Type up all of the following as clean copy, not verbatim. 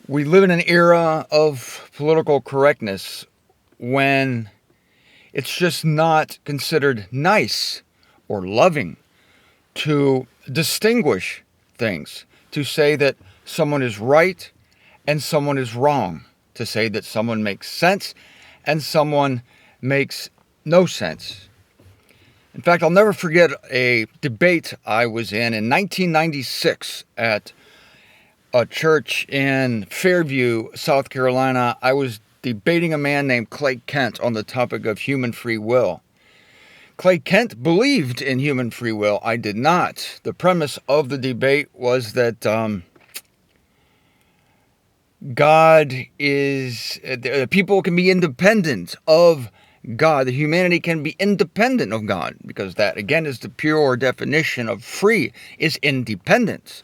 We live in an era of political correctness when it's just not considered nice or loving to distinguish things, to say that someone is right and someone is wrong, to say that someone makes sense and someone makes no sense. In fact, I'll never forget a debate I was in 1996 at a church in Fairview, South Carolina. I was debating a man named Clay Kent on the topic of human free will. Clay Kent believed in human free will. I did not. The premise of the debate was that people can be independent of God, that humanity can be independent of God, because that, again, is the pure definition of free, is independence.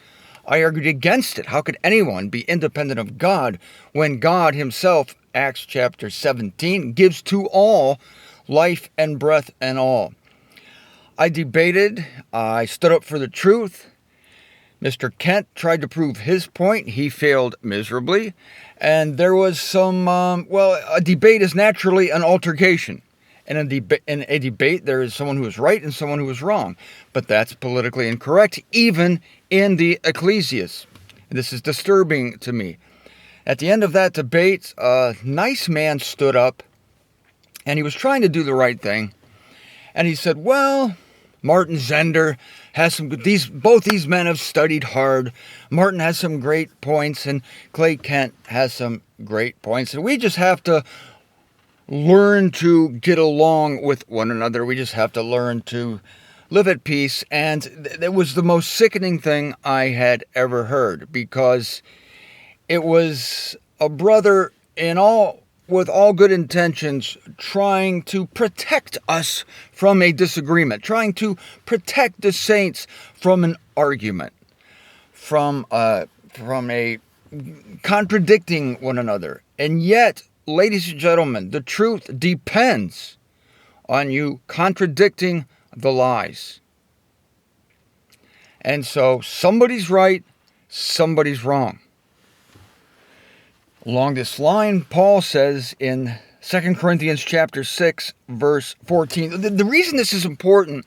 I argued against it. How could anyone be independent of God when God himself, Acts chapter 17, gives to all life and breath and all? I debated. I stood up for the truth. Mr. Kent tried to prove his point. He failed miserably. And there was a debate is naturally an altercation. In a debate, there is someone who is right and someone who is wrong. But that's politically incorrect, even in the ecclesias. This is disturbing to me. At the end of that debate, a nice man stood up, and he was trying to do the right thing. And he said, well, Martin Zender has both these men have studied hard. Martin has some great points, and Clay Kent has some great points. And we just have to learn to get along with one another. We just have to learn to live at peace. And it was the most sickening thing I had ever heard, because it was a brother with all good intentions, trying to protect us from a disagreement, trying to protect the saints from an argument, from a contradicting one another. And yet, ladies and gentlemen, the truth depends on you contradicting the lies. And so somebody's right, somebody's wrong. Along this line, Paul says in 2 Corinthians chapter 6, verse 14, the reason this is important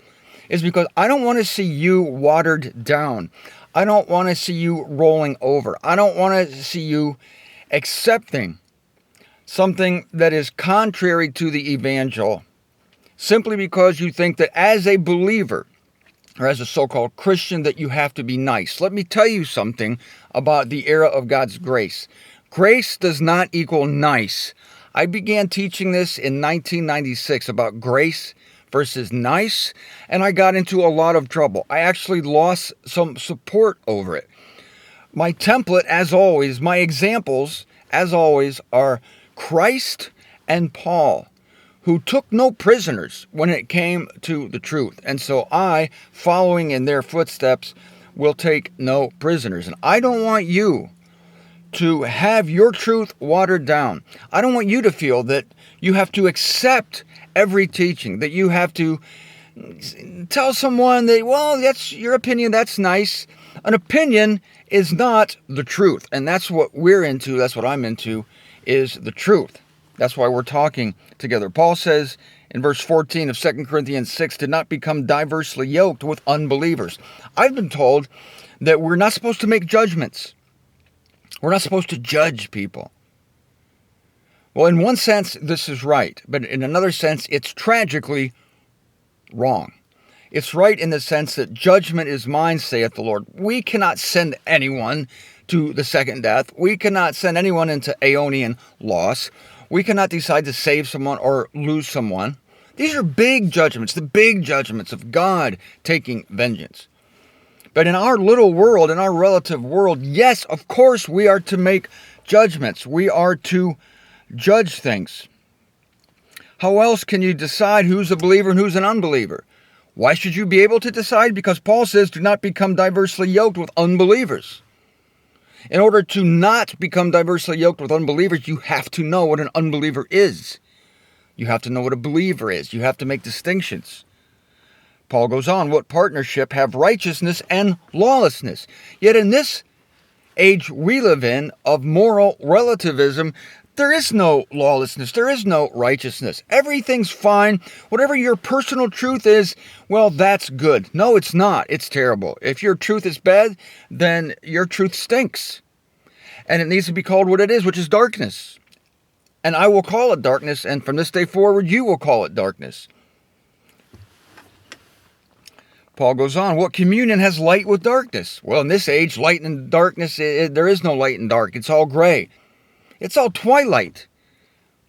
is because I don't want to see you watered down. I don't want to see you rolling over. I don't want to see you accepting something that is contrary to the evangel, simply because you think that as a believer, or as a so-called Christian, that you have to be nice. Let me tell you something about the era of God's grace. Grace does not equal nice. I began teaching this in 1996 about grace versus nice, and I got into a lot of trouble. I actually lost some support over it. My template, as always, my examples, as always, are Christ and Paul, who took no prisoners when it came to the truth. And so I, following in their footsteps, will take no prisoners. And I don't want you to have your truth watered down. I don't want you to feel that you have to accept every teaching, that you have to tell someone that, well, that's your opinion, that's nice. An opinion is not the truth. And that's what we're into, that's what I'm into, is the truth. That's why we're talking together. Paul says in verse 14 of 2 Corinthians 6, "Do not become diversely yoked with unbelievers." I've been told that we're not supposed to make judgments. We're not supposed to judge people. Well, in one sense, this is right. But in another sense, it's tragically wrong. It's right in the sense that judgment is mine, saith the Lord. We cannot send anyone to the second death. We cannot send anyone into aeonian loss. We cannot decide to save someone or lose someone. These are big judgments, the big judgments of God taking vengeance. But in our little world, in our relative world, yes, of course, we are to make judgments. We are to judge things. How else can you decide who's a believer and who's an unbeliever? Why should you be able to decide? Because Paul says, do not become diversely yoked with unbelievers. In order to not become diversely yoked with unbelievers, you have to know what an unbeliever is. You have to know what a believer is. You have to make distinctions. Paul goes on, what partnership have righteousness and lawlessness? Yet in this age we live in of moral relativism, there is no lawlessness. There is no righteousness. Everything's fine. Whatever your personal truth is, well, that's good. No, it's not. It's terrible. If your truth is bad, then your truth stinks. And it needs to be called what it is, which is darkness. And I will call it darkness, and from this day forward, you will call it darkness. Paul goes on, what communion has light with darkness? Well, in this age, light and darkness, there is no light and dark. It's all gray. It's all twilight.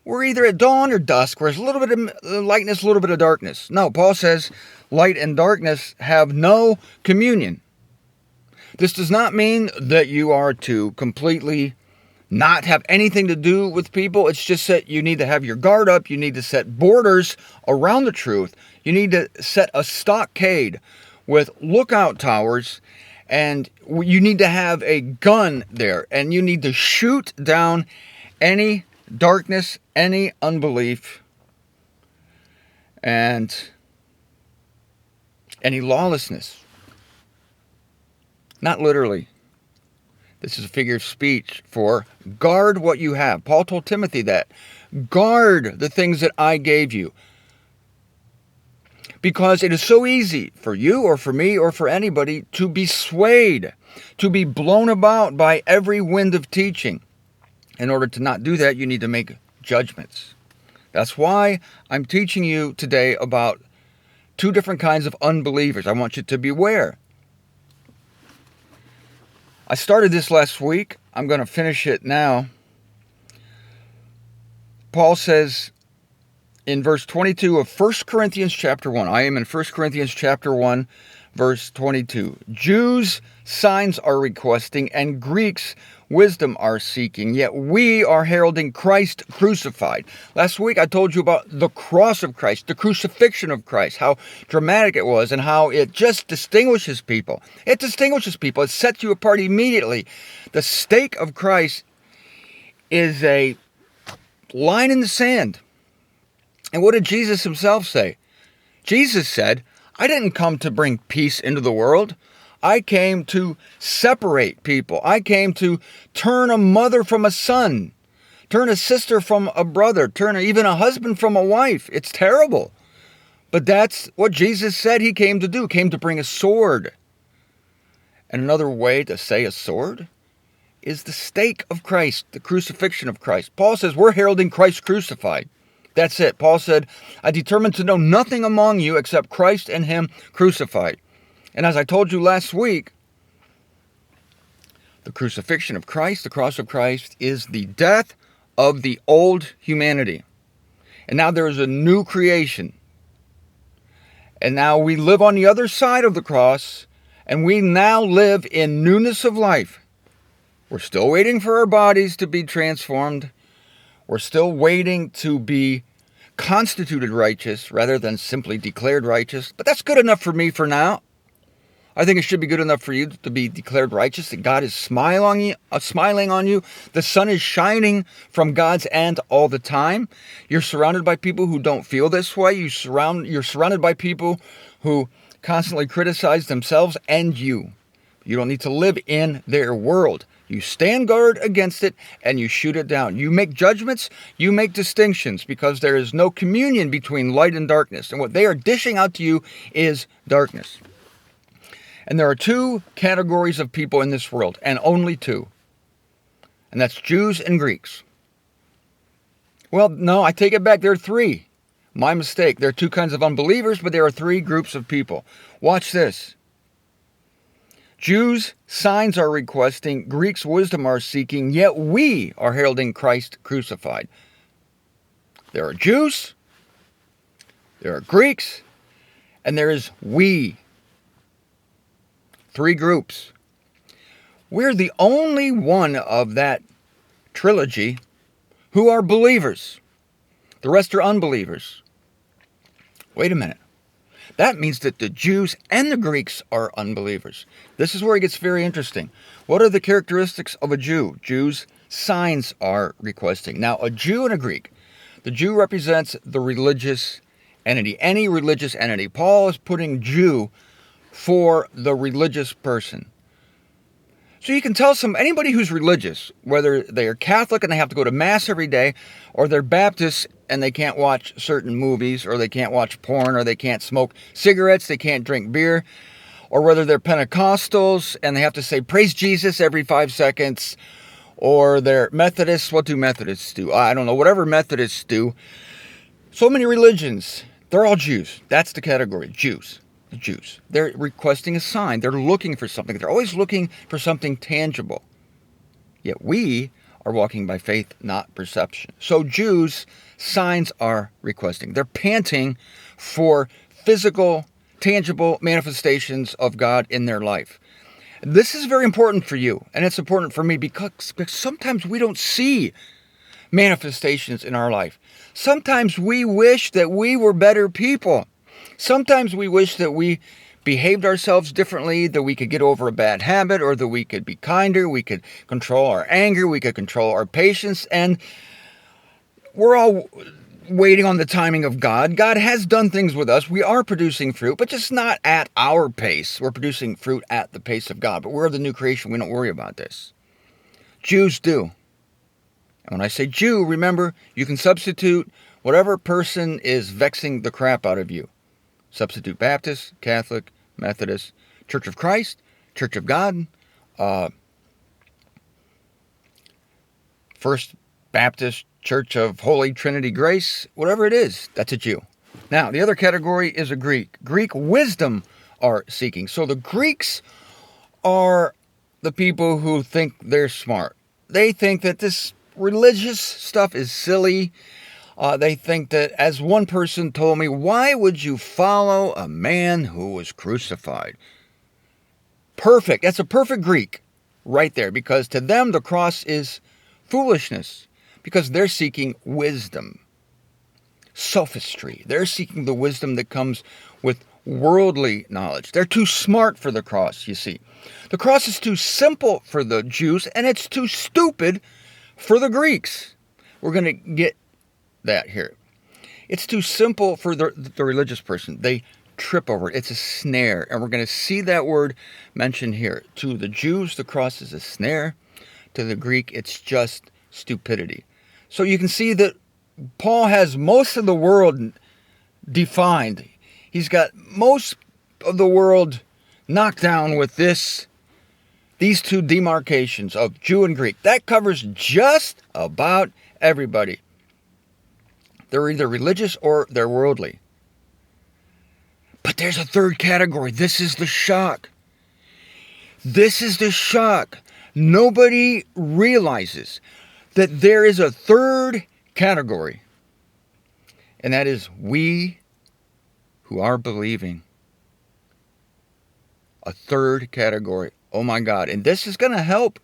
We're either at dawn or dusk, where there's a little bit of lightness, a little bit of darkness. No, Paul says light and darkness have no communion. This does not mean that you are to completely not have anything to do with people. It's just that you need to have your guard up. You need to set borders around the truth. You need to set a stockade with lookout towers, and you need to have a gun there, and you need to shoot down any darkness, any unbelief, and any lawlessness. Not literally. This is a figure of speech for guard what you have. Paul told Timothy that. Guard the things that I gave you. Because it is so easy for you or for me or for anybody to be swayed, to be blown about by every wind of teaching. In order to not do that, you need to make judgments. That's why I'm teaching you today about two different kinds of unbelievers. I want you to beware. I started this last week. I'm going to finish it now. Paul says in verse 22 of 1 Corinthians chapter 1. I am in 1 Corinthians chapter 1, verse 22. Jews signs are requesting, and Greeks wisdom are seeking, yet we are heralding Christ crucified. Last week I told you about the cross of Christ, the crucifixion of Christ, how dramatic it was and how it just distinguishes people. It distinguishes people. It sets you apart immediately. The stake of Christ is a line in the sand. And what did Jesus himself say? Jesus said, I didn't come to bring peace into the world. I came to separate people. I came to turn a mother from a son, turn a sister from a brother, turn even a husband from a wife. It's terrible. But that's what Jesus said he came to do, came to bring a sword. And another way to say a sword is the stake of Christ, the crucifixion of Christ. Paul says we're heralding Christ crucified. That's it. Paul said, I determined to know nothing among you except Christ and him crucified. And as I told you last week, the crucifixion of Christ, the cross of Christ, is the death of the old humanity. And now there is a new creation. And now we live on the other side of the cross, and we now live in newness of life. We're still waiting for our bodies to be transformed. We're still waiting to be constituted righteous rather than simply declared righteous. But that's good enough for me for now. I think it should be good enough for you to be declared righteous, that God is smiling on you. The sun is shining from God's end all the time. You're surrounded by people who don't feel this way. You're surrounded by people who constantly criticize themselves and you. You don't need to live in their world. You stand guard against it and you shoot it down. You make judgments, you make distinctions, because there is no communion between light and darkness. And what they are dishing out to you is darkness. And there are two categories of people in this world, and only two. And that's Jews and Greeks. Well, no, I take it back. There are three. My mistake. There are two kinds of unbelievers, but there are three groups of people. Watch this. Jews signs are requesting, Greeks wisdom are seeking, yet we are heralding Christ crucified. There are Jews, there are Greeks, and there is we. Three groups. We're the only one of that trilogy who are believers. The rest are unbelievers. Wait a minute. That means that the Jews and the Greeks are unbelievers. This is where it gets very interesting. What are the characteristics of a Jew? Jews, signs are requesting. Now, a Jew and a Greek. The Jew represents the religious entity, any religious entity. Paul is putting Jew for the religious person. So you can tell anybody who's religious, whether they are Catholic and they have to go to Mass every day, or they're Baptist and they can't watch certain movies, or they can't watch porn, or they can't smoke cigarettes, they can't drink beer, or whether they're Pentecostals and they have to say praise Jesus every 5 seconds, or they're Methodists. What do Methodists do? I don't know. Whatever Methodists do. So many religions. They're all Jews. That's the category. Jews. The Jews. They're requesting a sign. They're looking for something. They're always looking for something tangible. Yet we are walking by faith, not perception. So Jews, signs are requesting. They're panting for physical, tangible manifestations of God in their life. This is very important for you, and it's important for me because sometimes we don't see manifestations in our life. Sometimes we wish that we were better people. Sometimes we wish that we behaved ourselves differently, that we could get over a bad habit, or that we could be kinder, we could control our anger, we could control our patience, and we're all waiting on the timing of God. God has done things with us. We are producing fruit, but just not at our pace. We're producing fruit at the pace of God, but we're the new creation. We don't worry about this. Jews do. And when I say Jew, remember, you can substitute whatever person is vexing the crap out of you. Substitute Baptist, Catholic, Methodist, Church of Christ, Church of God, First Baptist Church of Holy Trinity Grace, whatever it is, that's a Jew. Now, the other category is a Greek. Greek wisdom are seeking. So the Greeks are the people who think they're smart. They think that this religious stuff is silly. They think that, as one person told me, why would you follow a man who was crucified? Perfect. That's a perfect Greek right there, because to them the cross is foolishness, because they're seeking wisdom, sophistry. They're seeking the wisdom that comes with worldly knowledge. They're too smart for the cross, you see. The cross is too simple for the Jews, and it's too stupid for the Greeks. We're going to get that here. It's too simple for the religious person. They trip over it. It's a snare, and we're going to see that word mentioned here. To the Jews, the cross is a snare. To the Greek, it's just stupidity. So you can see that Paul has most of the world defined. He's got most of the world knocked down with these two demarcations of Jew and Greek. That covers just about everybody. They're either religious or they're worldly. But there's a third category. This is the shock. This is the shock. Nobody realizes that there is a third category. And that is we who are believing. A third category. Oh my God. And this is going to help.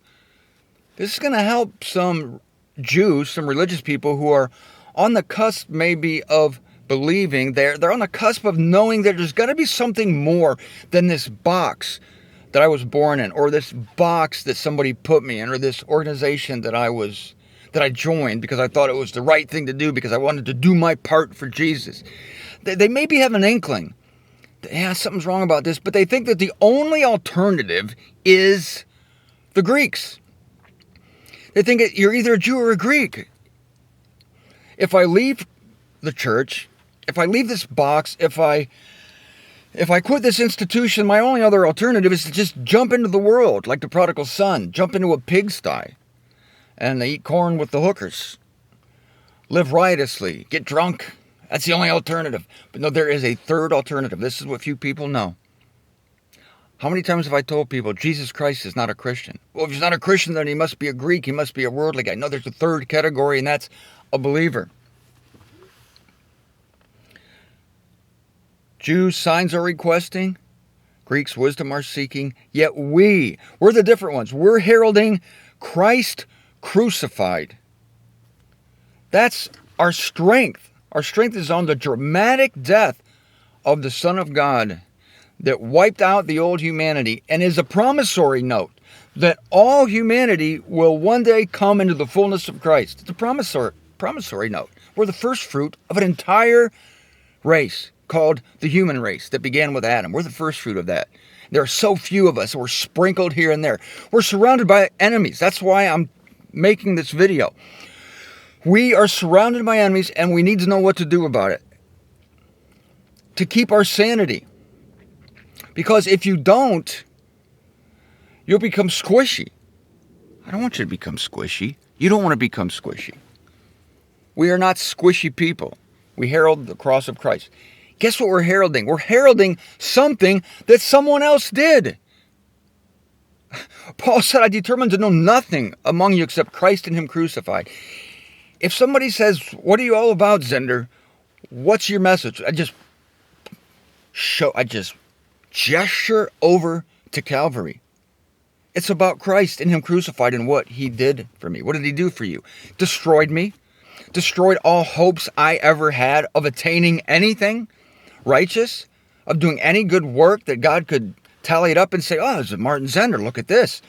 This is going to help some Jews, some religious people who are on the cusp maybe of believing. They're on the cusp of knowing that there's got to be something more than this box that I was born in, or this box that somebody put me in, or this organization that I joined because I thought it was the right thing to do, because I wanted to do my part for Jesus. They maybe have an inkling that, yeah, something's wrong about this, but they think that the only alternative is the Greeks. They think you're either a Jew or a Greek. If I leave the church, if I leave this box, if I quit this institution, my only other alternative is to just jump into the world like the prodigal son, jump into a pigsty, and eat corn with the hookers, live riotously, get drunk. That's the only alternative. But no, there is a third alternative. This is what few people know. How many times have I told people Jesus Christ is not a Christian? Well, if he's not a Christian, then he must be a Greek. He must be a worldly guy. No, there's a third category, and that's a believer. Jews, signs are requesting. Greeks, wisdom are seeking. Yet we're the different ones. We're heralding Christ crucified. That's our strength. Our strength is on the dramatic death of the Son of God that wiped out the old humanity, and is a promissory note that all humanity will one day come into the fullness of Christ. It's a promissory note. We're the first fruit of an entire race called the human race that began with Adam. We're the first fruit of that. There are so few of us. We're sprinkled here and there. We're surrounded by enemies. That's why I'm making this video. We are surrounded by enemies, and we need to know what to do about it to keep our sanity. Because if you don't, you'll become squishy. I don't want you to become squishy. You don't want to become squishy. We are not squishy people. We herald the cross of Christ. Guess what we're heralding? We're heralding something that someone else did. Paul said, I determined to know nothing among you except Christ and him crucified. If somebody says, what are you all about, Zender? What's your message? I just gesture over to Calvary. It's about Christ and him crucified and what he did for me. What did he do for you? Destroyed me. Destroyed all hopes I ever had of attaining anything righteous, of doing any good work that God could tally it up and say, oh, it's Martin Zender. Look at this.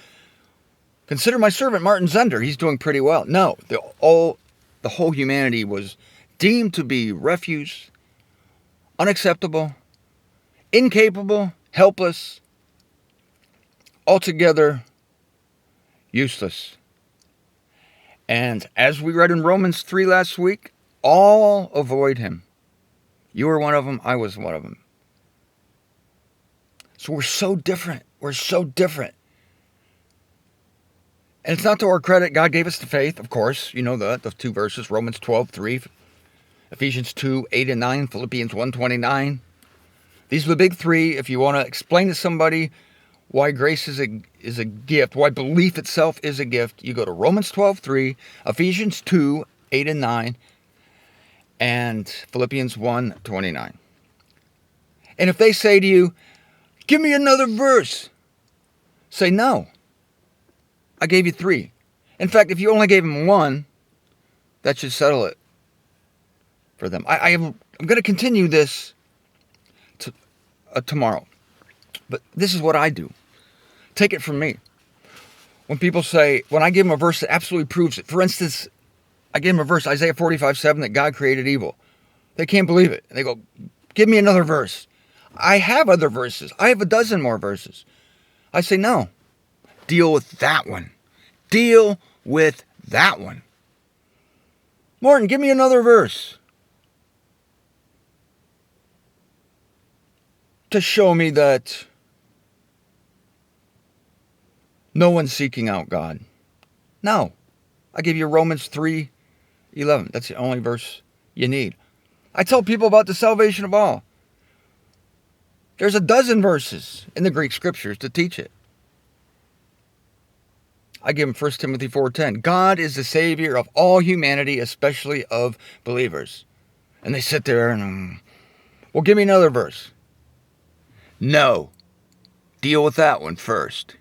Consider my servant Martin Zender. He's doing pretty well. No, the whole humanity was deemed to be refuse, unacceptable, incapable, helpless, altogether useless. And as we read in Romans 3 last week, all avoid him. You were one of them. I was one of them. So we're so different. We're so different. And it's not to our credit. God gave us the faith, of course. You know the two verses, Romans 12:3, Ephesians 2:8 and 9, Philippians 1:29. These are the big three. If you want to explain to somebody why grace is a gift, why belief itself is a gift, you go to Romans 12:3, Ephesians 2:8 and 9, and Philippians 1:29. And if they say to you, give me another verse, say no. I gave you 3. In fact, if you only gave them 1, that should settle it for them. I'm going to continue this tomorrow. But this is what I do. Take it from me. When people say, when I give them a verse that absolutely proves it. For instance, I gave them a verse, Isaiah 45:7, that God created evil. They can't believe it. They go, give me another verse. I have other verses. I have a dozen more verses. I say, no. Deal with that one. Deal with that one. Martin, give me another verse to show me that no one's seeking out God. No. I give you Romans 3:11. That's the only verse you need. I tell people about the salvation of all. There's a dozen verses in the Greek scriptures to teach it. I give them 1 Timothy 4:10. God is the Savior of all humanity, especially of believers. And they sit there and, well, give me another verse. No. Deal with that one first.